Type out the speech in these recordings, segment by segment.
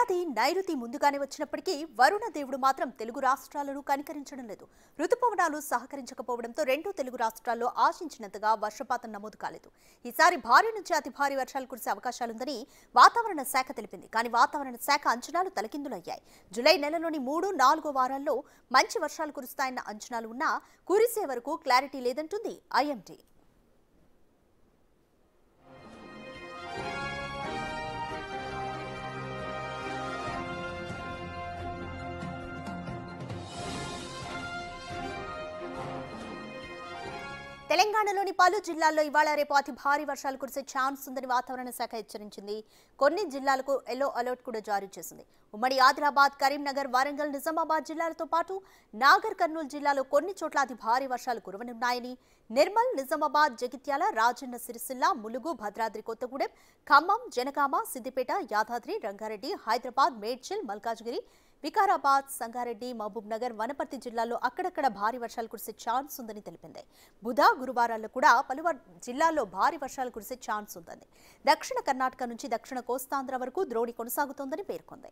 ఏడాది నైరుతి ముందుగానే వచ్చినప్పటికీ వరుణ దేవుడు మాత్రం తెలుగు రాష్ట్రాలను కనికరించడం లేదు. రుతుపవనాలు సహకరించకపోవడంతో రెండు తెలుగు రాష్ట్రాల్లో ఆశించినంతగా వర్షపాతం నమోదు కాలేదు. ఈసారి భారీ నుంచి అతి భారీ వర్షాలు కురిసే అవకాశాలుందని వాతావరణ శాఖ తెలిపింది. కానీ వాతావరణ శాఖ అంచనాలు తలకిందులయ్యాయి. జూలై నెలలోని 3-4 వారాల్లో మంచి వర్షాలు కురుస్తాయన్న అంచనాలు ఉన్నా కురిసే వరకు క్లారిటీ లేదంటుంది ఐఎండీ. తెలంగాణలోని పలు జిల్లాల్లో ఇవాళ రేపు అతి భారీ వర్షాలు కురిసే ఛాన్స్ ఉందని వాతావరణ శాఖ హెచ్చరించింది. కొన్ని జిల్లాలకు ఎల్లో అలర్ట్ కూడా జారీ చేసింది. ఉమ్మడి ఆదిలాబాద్, కరీంనగర్, వరంగల్, నిజామాబాద్ జిల్లాలతో పాటు నాగర్ కర్నూలు జిల్లాలో కొన్ని చోట్ల అతి భారీ వర్షాలు కురవనున్నాయని, నిర్మల్, నిజామాబాద్, జగిత్యాల, రాజన్న సిరిసిల్ల, ములుగు, భద్రాద్రి కొత్తగూడెం, ఖమ్మం, జనగామ, సిద్దిపేట, యాదాద్రి, రంగారెడ్డి, హైదరాబాద్, మేడ్చల్, మల్కాజ్గిరి, వికారాబాద్, సంగారెడ్డి, మహబూబ్ నగర్, వనపర్తి జిల్లాల్లో అక్కడక్కడ భారీ వర్షాలు కురిసే ఛాన్స్ ఉందని తెలిపింది. బుధ, గురువారాల్లో కూడా పలు జిల్లాల్లో భారీ వర్షాలు కురిసే ఛాన్స్ ఉందని, దక్షిణ కర్ణాటక నుంచి దక్షిణ కోస్తాంధ్ర వరకు ద్రోణి కొనసాగుతోందని పేర్కొంది.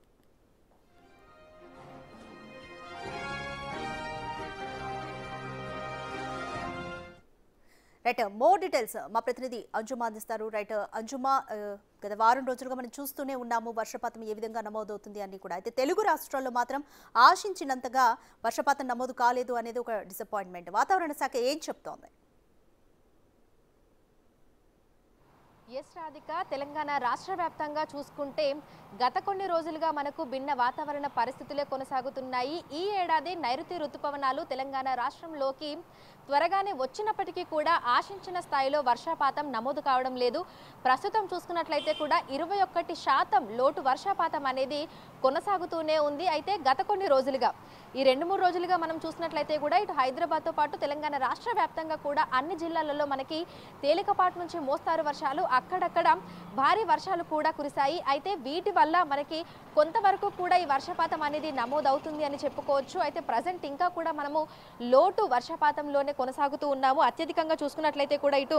రైట్, మోర్ డీటెయిల్స్ మా ప్రతినిధి అంజుమా అందిస్తారు. రైట్ అంజుమా, గత వారం రోజులుగా మనం చూస్తూనే ఉన్నాము వర్షపాతం ఏ విధంగా నమోదవుతుంది అని కూడా. అయితే తెలుగు రాష్ట్రాల్లో మాత్రం ఆశించినంతగా వర్షపాతం నమోదు కాలేదు అనేది ఒక డిసప్పాయింట్మెంట్. వాతావరణ శాఖ ఏం చెప్తోంది? ఎస్ రాధిక, తెలంగాణ రాష్ట్ర వ్యాప్తంగా చూసుకుంటే గత కొన్ని రోజులుగా మనకు భిన్న వాతావరణ పరిస్థితులే కొనసాగుతున్నాయి. ఈ ఏడాది నైరుతి రుతుపవనాలు తెలంగాణ రాష్ట్రంలోకి త్వరగానే వచ్చినప్పటికీ కూడా ఆశించిన స్థాయిలో వర్షపాతం నమోదు కావడం లేదు. ప్రస్తుతం చూసుకున్నట్లయితే కూడా 21% లోటు వర్షపాతం అనేది కొనసాగుతూనే ఉంది. అయితే గత కొన్ని రోజులుగా ఈ 2-3 రోజులుగా మనం చూసినట్లయితే కూడా ఇటు హైదరాబాద్తో పాటు తెలంగాణ రాష్ట్ర వ్యాప్తంగా కూడా అన్ని జిల్లాలలో మనకి తేలికపాటి నుంచి మోస్తారు వర్షాలు, అక్కడక్కడ భారీ వర్షాలు కూడా కురిశాయి. అయితే వీటి వల్ల మనకి కొంతవరకు కూడా ఈ వర్షపాతం అనేది నమోదవుతుంది అని చెప్పుకోవచ్చు. అయితే ప్రజెంట్ ఇంకా కూడా మనము లోటు వర్షపాతంలోనే కొనసాగుతూ ఉన్నాము. అత్యధికంగా చూసుకున్నట్లయితే కూడా ఇటు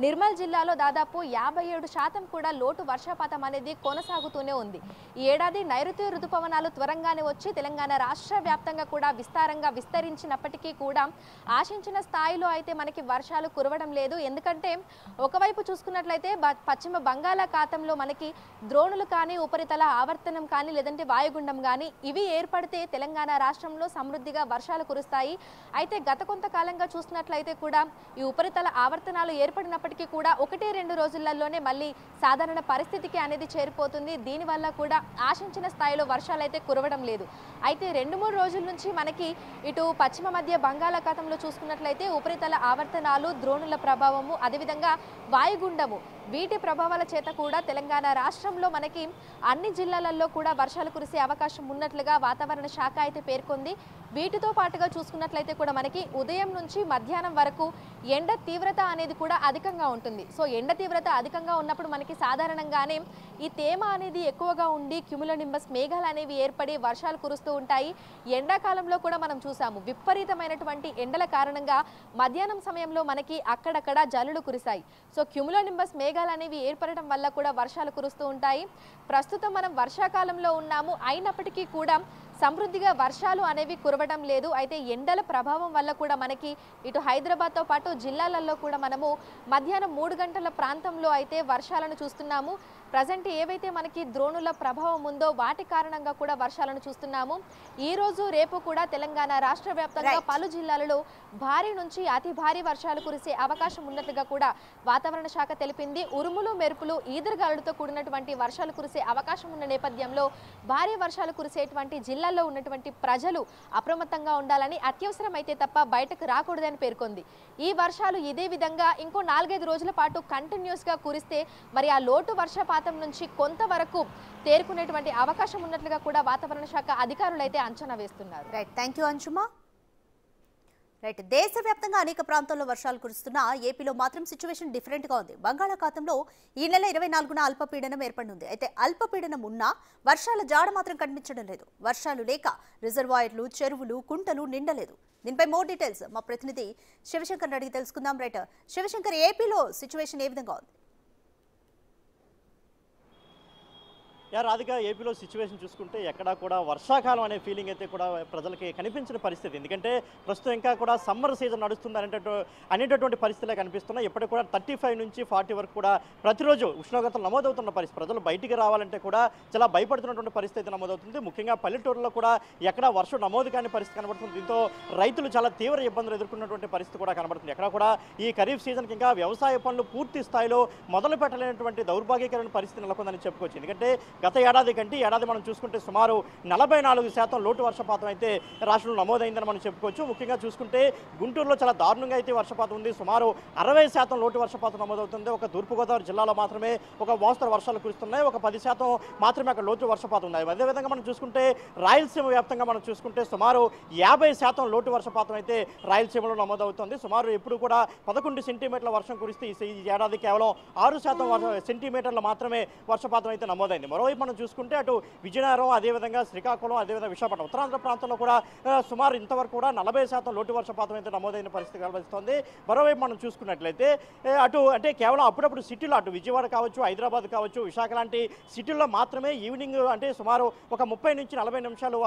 నిర్మల్ జిల్లాలో దాదాపు 57% కూడా లోటు వర్షపాతం అనేది కొనసాగుతూనే ఉంది. ఈ ఏడాది నైరుతి ఋతుపవనాలు త్వరగానే వచ్చి తెలంగాణ రాష్ట్ర వ్యాప్తంగా కూడా విస్తారంగా విస్తరించినప్పటికీ కూడా ఆశించిన స్థాయిలో అయితే మనకి వర్షాలు కురవడం లేదు. ఎందుకంటే ఒకవైపు చూసుకున్నట్లయితే పశ్చిమ బంగాళాఖాతంలో మనకి ద్రోణులు కానీ, ఉపరితల ఆవర్తనం కానీ, లేదంటే వాయుగుండం కానీ ఇవి ఏర్పడితే తెలంగాణ రాష్ట్రంలో సమృద్ధిగా వర్షాలు కురుస్తాయి. అయితే గత కొంతకాలంగా చూసినట్లయితే కూడా ఈ ఉపరితల ఆవర్తనాలు ఏర్పడినప్పటికీ కూడా 1-2 రోజులలోనే మళ్ళీ సాధారణ పరిస్థితికి అనేది చేరిపోతుంది. దీనివల్ల కూడా ఆశించిన స్థాయిలో వర్షాలు అయితే కురవడం లేదు. అయితే 2-3 రోజుల నుంచి మనకి ఇటు పశ్చిమ మధ్య బంగాళాఖాతంలో చూసుకున్నట్లయితే ఉపరితల ఆవర్తనాలు, ద్రోణుల ప్రభావము, అదేవిధంగా వాయుగుండము వీటి ప్రభావాల చేత కూడా తెలంగాణ రాష్ట్రంలో మనకి అన్ని జిల్లాలలో కూడా వర్షాలు కురిసే అవకాశం ఉన్నట్లుగా వాతావరణ శాఖ అయితే పేర్కొంది. వీటితో పాటుగా చూసుకున్నట్లయితే కూడా మనకి ఉదయం నుంచి మధ్యాహ్నం వరకు ఎండ తీవ్రత అనేది కూడా అధికంగా ఉంటుంది. సో ఎండ తీవ్రత అధికంగా ఉన్నప్పుడు మనకి సాధారణంగానే ఈ తేమ అనేది ఎక్కువగా ఉండి క్యుములోనింబస్ మేఘాలు అనేవి ఏర్పడి వర్షాలు కురుస్తూ ఉంటాయి. ఎండాకాలంలో కూడా మనం చూసాము విపరీతమైనటువంటి ఎండల కారణంగా మధ్యాహ్నం సమయంలో మనకి అక్కడక్కడ జల్లులు కురిశాయి. సో క్యుములోనింబస్ మేఘాలు అనేవి ఏర్పడడం వల్ల కూడా వర్షాలు కురుస్తూ ఉంటాయి. ప్రస్తుతం మనం వర్షాకాలంలో ఉన్నాము, అయినప్పటికీ కూడా సమృద్ధిగా వర్షాలు అనేవి కురవడం లేదు. అయితే ఎండల ప్రభావం వల్ల కూడా మనకి ఇటు హైదరాబాద్తో పాటు జిల్లాలలో కూడా మనము మధ్యాహ్నం 3 గంటల ప్రాంతంలో అయితే వర్షాలను చూస్తున్నాము. ప్రజెంట్ ఏవైతే మనకి ద్రోణుల ప్రభావం ఉందో వాటి కారణంగా కూడా వర్షాలను చూస్తున్నాము. ఈ రోజు రేపు కూడా తెలంగాణ రాష్ట్ర వ్యాప్తంగా పలు జిల్లాలలో భారీ నుంచి అతి భారీ వర్షాలు కురిసే అవకాశం ఉన్నట్లుగా కూడా వాతావరణ శాఖ తెలిపింది. ఉరుములు, మెరుపులు, ఈదురుగాలులతో కూడినటువంటి వర్షాలు కురిసే అవకాశం ఉన్న నేపథ్యంలో భారీ వర్షాలు కురిసేటువంటి జిల్లాల్లో ఉన్నటువంటి ప్రజలు అప్రమత్తంగా ఉండాలని, అత్యవసరమైతే తప్ప బయటకు రాకూడదని పేర్కొంది. ఈ వర్షాలు ఇదే విధంగా ఇంకో 4-5 రోజుల పాటు కంటిన్యూస్ గా కురిస్తే మరి ఆ లోటు వర్షపాతం నుంచి కొంతవరకు తేరుకునేటువంటి అవకాశం ఉన్నట్లుగా కూడా వాతావరణ శాఖ అధికారులు అయితే అంచనా వేస్తున్నారు. Right, thank you Anjuma. Right, దేశవ్యాప్తంగా అనేక ప్రాంతాల్లో వర్షాలు కురుస్తున్నా ఏపీలో మాత్రం సిచ్యువేషన్ డిఫరెంట్ గా ఉంది. బంగాళాఖాతంలో ఈ నెల 24న అల్పపీడనం ఏర్పడింది. అయితే అల్పపీడనం ఉన్నా వర్షాల జాడ మాత్రం కనిపించడం లేదు. వర్షాలు లేక రిజర్వాయర్లు, చెరువులు, కుంటలు నిండలేదు. దీనిపై మోర్ డీటెయిల్స్ మా ప్రతినిధి శివశంకర్ అడిగి తెలుసుకుందాం. రైట్ శివశంకర్, ఏపీలో సిచ్యువేషన్ ఏ విధంగా ఉంది? రాధిక ఏపీలో సిచ్యువేషన్ చూసుకుంటే ఎక్కడా కూడా వర్షాకాలం అనే ఫీలింగ్ అయితే కూడా ప్రజలకి కనిపించిన పరిస్థితి. ఎందుకంటే ప్రస్తుతం ఇంకా కూడా సమ్మర్ సీజన్ నడుస్తుంది అనేటటువంటి పరిస్థితులే కనిపిస్తున్నాయి. ఇప్పటికి కూడా 35 నుంచి 40 వరకు కూడా ప్రతిరోజు ఉష్ణోగ్రతలు నమోదవుతున్న పరిస్థితి. ప్రజలు బయటికి రావాలంటే కూడా చాలా భయపడుతున్నటువంటి పరిస్థితి నమోదవుతుంది. ముఖ్యంగా పల్లెటూరులో కూడా ఎక్కడా వర్షం నమోదు కాని పరిస్థితి కనబడుతుంది. దీంతో రైతులు చాలా తీవ్ర ఇబ్బందులు ఎదుర్కొన్నటువంటి పరిస్థితి కూడా కనబడుతుంది. ఎక్కడ కూడా ఈ ఖరీఫ్ సీజన్కి ఇంకా వ్యవసాయ పనులు పూర్తి స్థాయిలో మొదలు పెట్టలేనటువంటి దౌర్భాగ్యకరమైన పరిస్థితి నెలకొందని చెప్పుకోవచ్చు. ఎందుకంటే గత ఏడాది కంటే ఏడాది మనం చూసుకుంటే సుమారు 44% లోటు వర్షపాతం అయితే రాష్ట్రంలో నమోదైందని మనం చెప్పుకోవచ్చు. ముఖ్యంగా చూసుకుంటే గుంటూరులో చాలా దారుణంగా అయితే వర్షపాతం ఉంది. సుమారు 60% లోటు వర్షపాతం నమోదవుతుంది. ఒక తూర్పుగోదావరి జిల్లాలో మాత్రమే ఒక మోస్తరు వర్షాలు కురుస్తున్నాయి. ఒక 10% మాత్రమే అక్కడ లోటు వర్షపాతం ఉన్నాయి. అదేవిధంగా మనం చూసుకుంటే రాయలసీమ వ్యాప్తంగా మనం చూసుకుంటే సుమారు 50% లోటు వర్షపాతం అయితే రాయలసీమలో నమోదవుతుంది. సుమారు ఎప్పుడు కూడా 11 సెంటీమీటర్ల వర్షం కురిస్తే ఈ ఏడాది కేవలం 6% సెంటీమీటర్లు మాత్రమే వర్షపాతం అయితే నమోదైంది. మరోవైపు మనం చూసుకుంటే అటు విజయనగరం, అదేవిధంగా శ్రీకాకుళం, అదేవిధంగా విశాఖపట్నం, ఉత్తరాంధ్ర ప్రాంతంలో కూడా సుమారు ఇంతవరకు కూడా 40% లోటు వర్షపాతం అయితే నమోదైన పరిస్థితి కనిపిస్తోంది. మరోవైపు మనం చూసుకున్నట్లయితే అటు అంటే కేవలం అప్పుడప్పుడు సిటీలో అటు విజయవాడ కావచ్చు, హైదరాబాద్ కావచ్చు, విశాఖ లాంటి సిటీల్లో మాత్రమే ఈవినింగ్ అంటే సుమారు ఒక 30 నుంచి 40 నిమిషాలు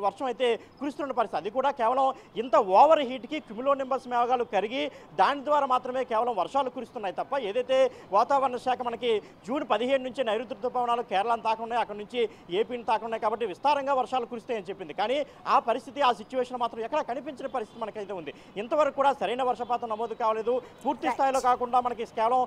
వర్షం అయితే కురుస్తున్న పరిస్థితి. అది కూడా కేవలం ఇంత ఓవర్ హీట్కి క్యుములో నింబస్ మేఘాలు కరిగి దాని ద్వారా మాత్రమే కేవలం వర్షాలు కురుస్తున్నాయి తప్ప ఏదైతే వాతావరణ శాఖ మనకి జూన్ 15 నుంచి నైరుతి ఋతుపవనాలు కేరళను తాకున్నాయి, అక్కడ నుంచి ఏపీని తాకున్నాయి కాబట్టి విస్తారంగా వర్షాలు కురుస్తాయని చెప్పింది. కానీ ఆ పరిస్థితి ఆ సిచ్యువేషన్ మాత్రం ఎక్కడ కనిపించిన పరిస్థితి మనకైతే ఉంది. ఇంతవరకు కూడా సరైన వర్షపాతం నమోదు కాలేదు. పూర్తి స్థాయిలో కాకుండా మనకి కేవలం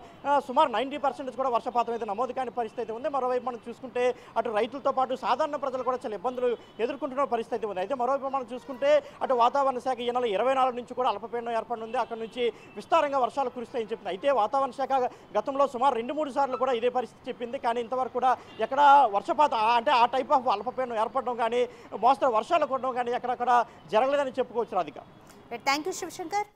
సుమారు 90% కూడా వర్షపాతం అయితే నమోదు కాని పరిస్థితి అయితే ఉంది. మరోవైపు మనం చూసుకుంటే అటు రైతులతో పాటు సాధారణ ప్రజలు కూడా చాలా ఇబ్బందులు ఎదుర్కొంటున్న పరిస్థితి ఉంది. అయితే మరోవైపు మనం చూసుకుంటే అటు వాతావరణ శాఖ ఈ నెల 24 నుంచి కూడా అల్పపీడనం ఏర్పడింది. అక్కడ నుంచి విస్తారంగా వర్షాలు కురుస్తాయని చెప్పింది. అయితే వాతావరణ శాఖ గతంలో సుమారు 2-3 సార్లు కూడా ఇదే పరిస్థితి చెప్పింది. కానీ ఇంతవరకు కూడా ఎక్కడ వర్షపాతం అంటే ఆ టైప్ ఆఫ్ అల్పపీడనం ఏర్పడడం కానీ మోస్తరు వర్షాలు కొట్టడం కానీ ఎక్కడక్కడ జరగలేదని చెప్పుకోవచ్చు. రాధిక. Thank you Shivshankar.